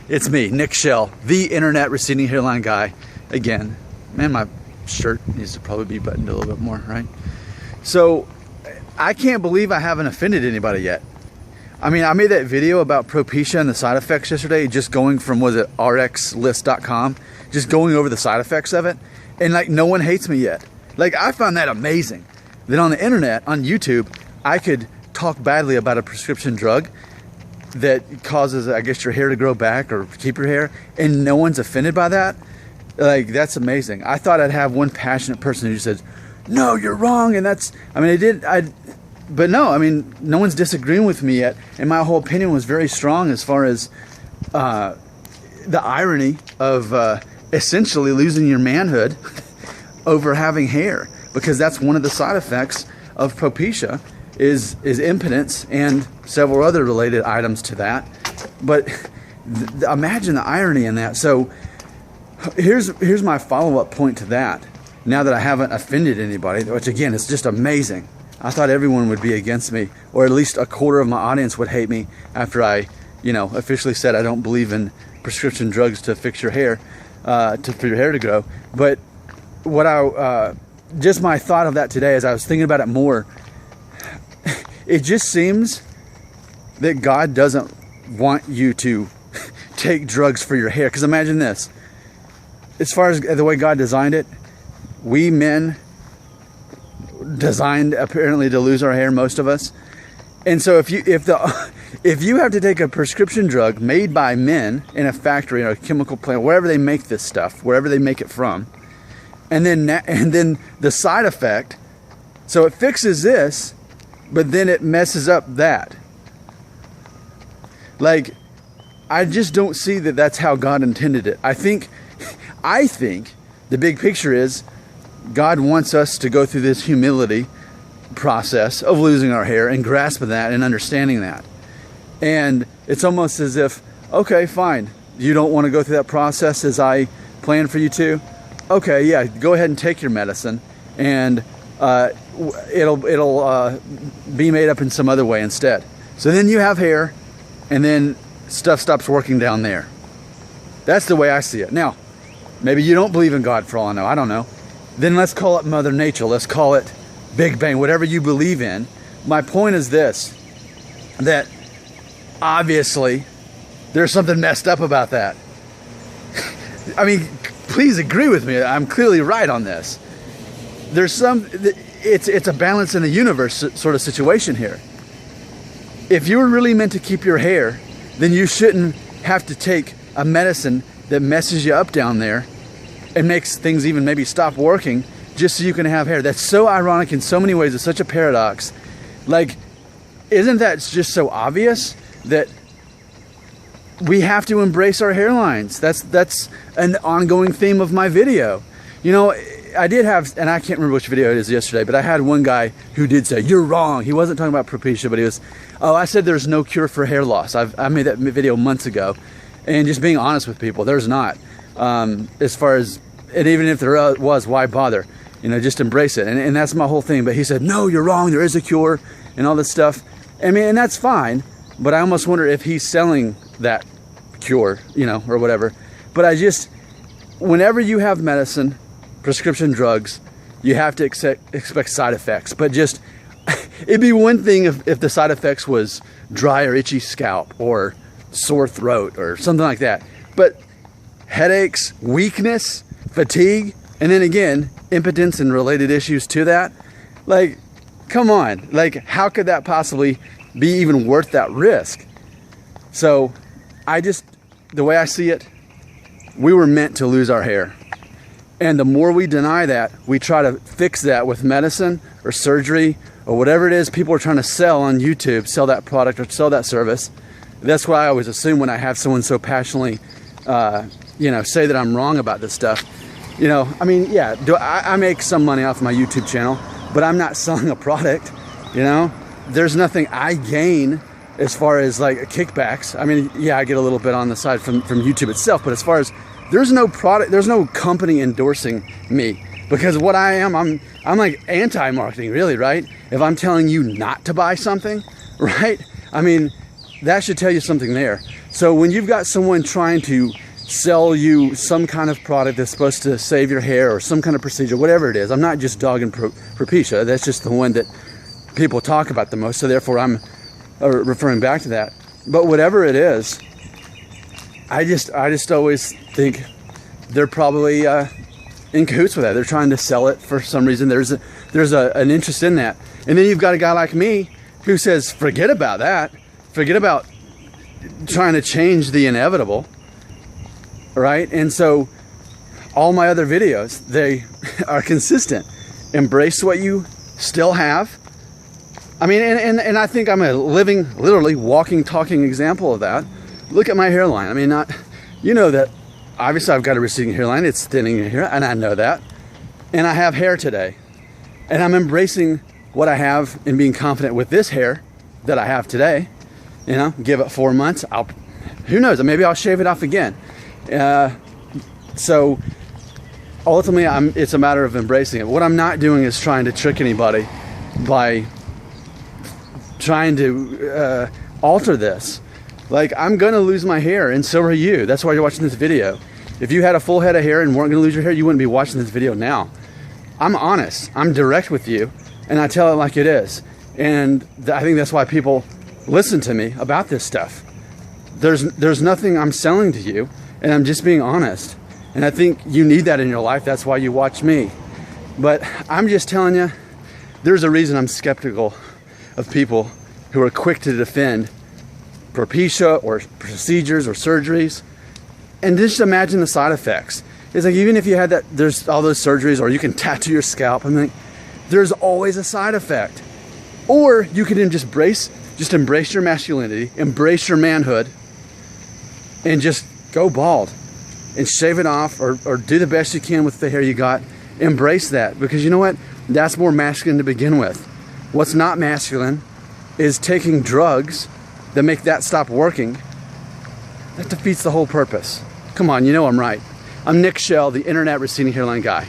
It's me, Nick Shell, the internet receding hairline guy. Again, man, my shirt needs to probably be buttoned a little bit more, right? So, I can't believe I haven't offended anybody yet. I mean, I made that video about Propecia and the side effects yesterday, just going from, was it rxlist.com, just going over the side effects of it, and like no one hates me yet. Like, I found that amazing. Then on the internet, on YouTube, I could talk badly about a prescription drug that causes, I guess, your hair to grow back or keep your hair, and no one's offended by that. Like, that's amazing. I thought I'd have one passionate person who said, no, you're wrong, and that's, I mean, but no, I mean, no one's disagreeing with me yet, and my whole opinion was very strong as far as the irony of essentially losing your manhood over having hair, because that's one of the side effects of Propecia is impotence and several other related items to that. But imagine the irony in that. So here's my follow-up point to that. Now that I haven't offended anybody, which again is just amazing. I thought everyone would be against me, or at least a quarter of my audience would hate me after I, officially said I don't believe in prescription drugs to fix your hair, for your hair to grow. But what just my thought of that today, as I was thinking about it more, it just seems that God doesn't want you to take drugs for your hair. Because imagine this, as far as the way God designed it, we men designed apparently to lose our hair, most of us. And so if you have to take a prescription drug made by men in a factory or a chemical plant, wherever they make this stuff, wherever they make it from, and then the side effect, so it fixes this, but then it messes up that. Like, I just don't see that that's how God intended it. I think the big picture is God wants us to go through this humility process of losing our hair and grasping that and understanding that. And it's almost as if, okay, fine, you don't want to go through that process as I planned for you to. Okay, yeah, go ahead and take your medicine, and it'll be made up in some other way instead. So then you have hair, and then stuff stops working down there. That's the way I see it. Now, maybe you don't believe in God for all I know. I don't know. Then let's call it Mother Nature. Let's call it Big Bang, whatever you believe in. My point is this, that obviously there's something messed up about that. I mean, please agree with me. I'm clearly right on this. It's a balance in the universe sort of situation here. If you were really meant to keep your hair, then you shouldn't have to take a medicine that messes you up down there and makes things even maybe stop working just so you can have hair. That's so ironic in so many ways. It's such a paradox. Like, isn't that just so obvious that we have to embrace our hairlines? That's an ongoing theme of my video. I did have, and I can't remember which video it is yesterday, but I had one guy who did say, you're wrong. He wasn't talking about Propecia, but he was, I said there's no cure for hair loss. I made that video months ago. And just being honest with people, there's not. As far as, and even if there was, why bother? Just embrace it. And that's my whole thing. But he said, no, you're wrong. There is a cure and all this stuff. I mean, and that's fine. But I almost wonder if he's selling that cure, or whatever. But whenever you have medicine, prescription drugs, you have to expect side effects. But it'd be one thing if the side effects was dry or itchy scalp or sore throat or something like that. But headaches, weakness, fatigue, and then again, impotence and related issues to that. Like, come on. Like, how could that possibly be even worth that risk? So, the way I see it, we were meant to lose our hair. And the more we deny that, we try to fix that with medicine or surgery or whatever it is people are trying to sell on YouTube, sell that product or sell that service. That's what I always assume when I have someone so passionately, say that I'm wrong about this stuff. I mean, yeah, I make some money off my YouTube channel, but I'm not selling a product, There's nothing I gain as far as like kickbacks. I mean, yeah, I get a little bit on the side from YouTube itself, but as far as there's no product, there's no company endorsing me, because what I am, I'm like anti-marketing, really, right? If I'm telling you not to buy something, right? I mean, that should tell you something there. So when you've got someone trying to sell you some kind of product that's supposed to save your hair or some kind of procedure, whatever it is, I'm not just dogging Propecia, that's just the one that people talk about the most, so therefore I'm referring back to that. But whatever it is, I just always think they're probably in cahoots with that. They're trying to sell it for some reason. There's an interest in that. And then you've got a guy like me who says, forget about that. Forget about trying to change the inevitable, right? And so all my other videos, they are consistent. Embrace what you still have. I mean, and I think I'm a living, literally walking, talking example of that. Look at my hairline. I mean, you know that obviously I've got a receding hairline. It's thinning here, and I know that. And I have hair today. And I'm embracing what I have and being confident with this hair that I have today. You know, give it 4 months. Who knows? Maybe I'll shave it off again. So ultimately, it's a matter of embracing it. What I'm not doing is trying to trick anybody by trying to alter this. Like, I'm gonna lose my hair, and so are you. That's why you're watching this video. If you had a full head of hair and weren't gonna lose your hair, you wouldn't be watching this video now. I'm honest, I'm direct with you, and I tell it like it is. And I think that's why people listen to me about this stuff. There's nothing I'm selling to you, and I'm just being honest. And I think you need that in your life. That's why you watch me. But I'm just telling you, there's a reason I'm skeptical of people who are quick to defend Propecia or procedures or surgeries. And just imagine the side effects. It's like, even if you had that, there's all those surgeries, or you can tattoo your scalp, and like, there's always a side effect. Or you can just embrace your masculinity, embrace your manhood, and just go bald and shave it off, or do the best you can with the hair you got. Embrace that, because you know what? That's more masculine to begin with. What's not masculine is taking drugs that make that stop working. That defeats the whole purpose. Come on, you know I'm right. I'm Nick Shell, the internet receding hairline guy.